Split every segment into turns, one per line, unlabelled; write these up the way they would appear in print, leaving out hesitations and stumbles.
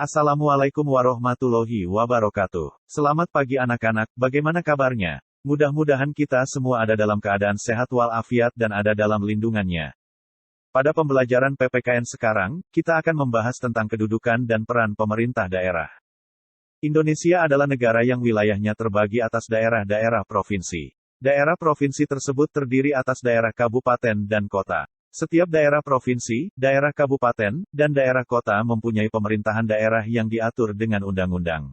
Assalamualaikum warahmatullahi wabarakatuh. Selamat pagi anak-anak, bagaimana kabarnya? Mudah-mudahan kita semua ada dalam keadaan sehat walafiat dan ada dalam lindungannya. Pada pembelajaran PPKN sekarang, kita akan membahas tentang kedudukan dan peran pemerintah daerah. Indonesia adalah negara yang wilayahnya terbagi atas daerah-daerah provinsi. Daerah provinsi tersebut terdiri atas daerah kabupaten dan kota. Setiap daerah provinsi, daerah kabupaten, dan daerah kota mempunyai pemerintahan daerah yang diatur dengan undang-undang.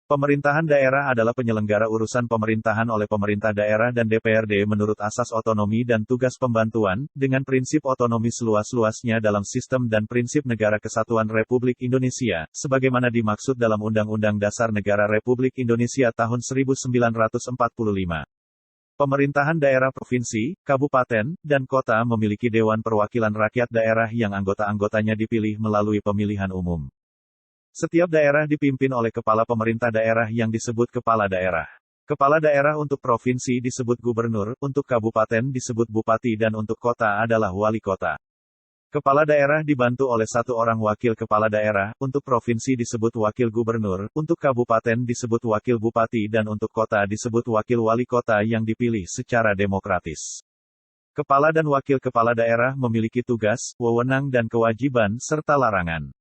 Pemerintahan daerah adalah penyelenggara urusan pemerintahan oleh pemerintah daerah dan DPRD menurut asas otonomi dan tugas pembantuan, dengan prinsip otonomi seluas-luasnya dalam sistem dan prinsip Negara Kesatuan Republik Indonesia, sebagaimana dimaksud dalam Undang-Undang Dasar Negara Republik Indonesia tahun 1945. Pemerintahan daerah provinsi, kabupaten, dan kota memiliki Dewan Perwakilan Rakyat Daerah yang anggota-anggotanya dipilih melalui pemilihan umum. Setiap daerah dipimpin oleh kepala pemerintah daerah yang disebut kepala daerah. Kepala daerah untuk provinsi disebut gubernur, untuk kabupaten disebut bupati dan untuk kota adalah wali kota. Kepala daerah dibantu oleh satu orang wakil kepala daerah, untuk provinsi disebut wakil gubernur, untuk kabupaten disebut wakil bupati dan untuk kota disebut wakil wali kota yang dipilih secara demokratis. Kepala dan wakil kepala daerah memiliki tugas, wewenang dan kewajiban serta larangan.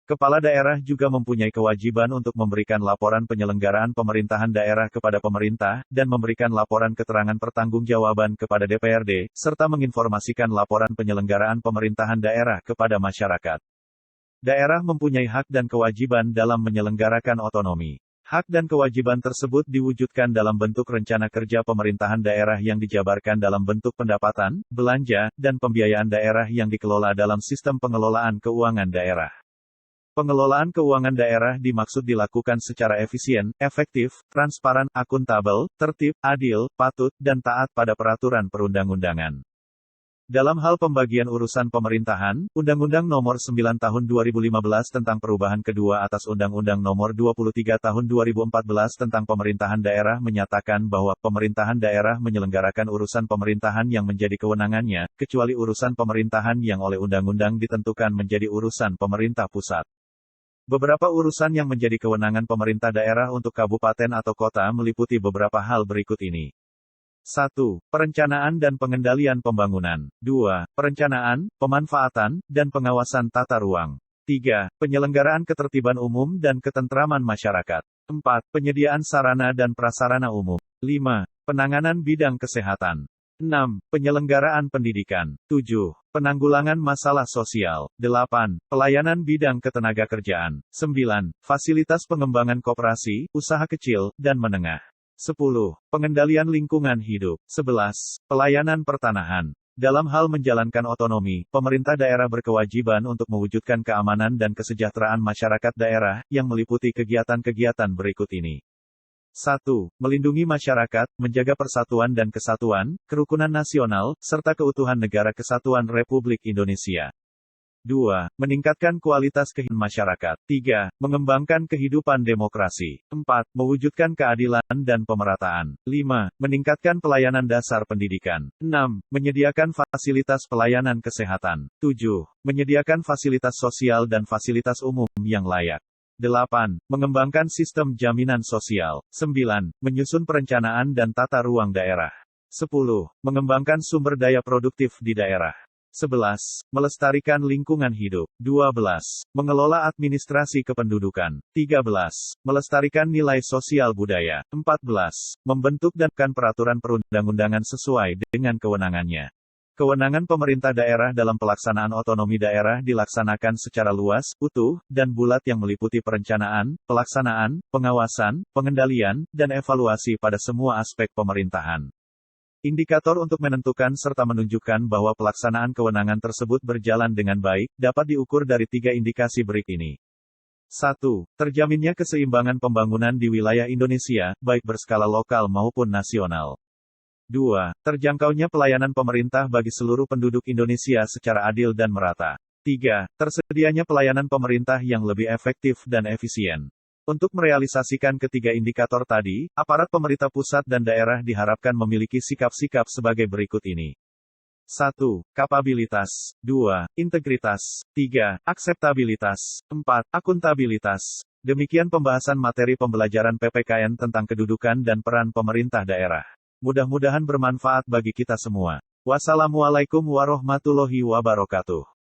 Kepala daerah juga mempunyai kewajiban untuk memberikan laporan penyelenggaraan pemerintahan daerah kepada pemerintah, dan memberikan laporan keterangan pertanggungjawaban kepada DPRD, serta menginformasikan laporan penyelenggaraan pemerintahan daerah kepada masyarakat. Daerah mempunyai hak dan kewajiban dalam menyelenggarakan otonomi. Hak dan kewajiban tersebut diwujudkan dalam bentuk rencana kerja pemerintahan daerah yang dijabarkan dalam bentuk pendapatan, belanja, dan pembiayaan daerah yang dikelola dalam sistem pengelolaan keuangan daerah. Pengelolaan keuangan daerah dimaksud dilakukan secara efisien, efektif, transparan, akuntabel, tertib, adil, patut, dan taat pada peraturan perundang-undangan. Dalam hal pembagian urusan pemerintahan, Undang-Undang Nomor 9 Tahun 2015 tentang perubahan kedua atas Undang-Undang Nomor 23 Tahun 2014 tentang pemerintahan daerah menyatakan bahwa pemerintahan daerah menyelenggarakan urusan pemerintahan yang menjadi kewenangannya, kecuali urusan pemerintahan yang oleh undang-undang ditentukan menjadi urusan pemerintah pusat. Beberapa urusan yang menjadi kewenangan pemerintah daerah untuk kabupaten atau kota meliputi beberapa hal berikut ini. 1. Perencanaan dan pengendalian pembangunan. 2. Perencanaan, pemanfaatan, dan pengawasan tata ruang. 3. Penyelenggaraan ketertiban umum dan ketentraman masyarakat. 4. Penyediaan sarana dan prasarana umum. 5. Penanganan bidang kesehatan. 6. Penyelenggaraan pendidikan. 7. Penanggulangan masalah sosial. 8. Pelayanan bidang ketenagakerjaan. 9. Fasilitas pengembangan koperasi, usaha kecil, dan menengah. 10. Pengendalian lingkungan hidup. 11. Pelayanan pertanahan. Dalam hal menjalankan otonomi, pemerintah daerah berkewajiban untuk mewujudkan keamanan dan kesejahteraan masyarakat daerah, yang meliputi kegiatan-kegiatan berikut ini. 1. Melindungi masyarakat, menjaga persatuan dan kesatuan, kerukunan nasional, serta keutuhan Negara Kesatuan Republik Indonesia. 2. Meningkatkan kualitas kehidupan masyarakat. 3. Mengembangkan kehidupan demokrasi. 4. Mewujudkan keadilan dan pemerataan. 5. Meningkatkan pelayanan dasar pendidikan. 6. Menyediakan fasilitas pelayanan kesehatan. 7. Menyediakan fasilitas sosial dan fasilitas umum yang layak. 8. Mengembangkan sistem jaminan sosial. 9. Menyusun perencanaan dan tata ruang daerah. 10. Mengembangkan sumber daya produktif di daerah. 11. Melestarikan lingkungan hidup. 12. Mengelola administrasi kependudukan. 13. Melestarikan nilai sosial budaya. 14. Membentuk dan menetapkan peraturan perundang-undangan sesuai dengan kewenangannya. Kewenangan pemerintah daerah dalam pelaksanaan otonomi daerah dilaksanakan secara luas, utuh, dan bulat yang meliputi perencanaan, pelaksanaan, pengawasan, pengendalian, dan evaluasi pada semua aspek pemerintahan. Indikator untuk menentukan serta menunjukkan bahwa pelaksanaan kewenangan tersebut berjalan dengan baik, dapat diukur dari 3 indikasi berikut ini. 1. Terjaminnya keseimbangan pembangunan di wilayah Indonesia, baik berskala lokal maupun nasional. 2. Terjangkaunya pelayanan pemerintah bagi seluruh penduduk Indonesia secara adil dan merata. 3. Tersedianya pelayanan pemerintah yang lebih efektif dan efisien. Untuk merealisasikan ketiga indikator tadi, aparat pemerintah pusat dan daerah diharapkan memiliki sikap-sikap sebagai berikut ini. 1. Kapabilitas. 2. Integritas. 3. Akseptabilitas. 4. Akuntabilitas. Demikian pembahasan materi pembelajaran PPKN tentang kedudukan dan peran pemerintah daerah. Mudah-mudahan bermanfaat bagi kita semua. Wassalamualaikum warahmatullahi wabarakatuh.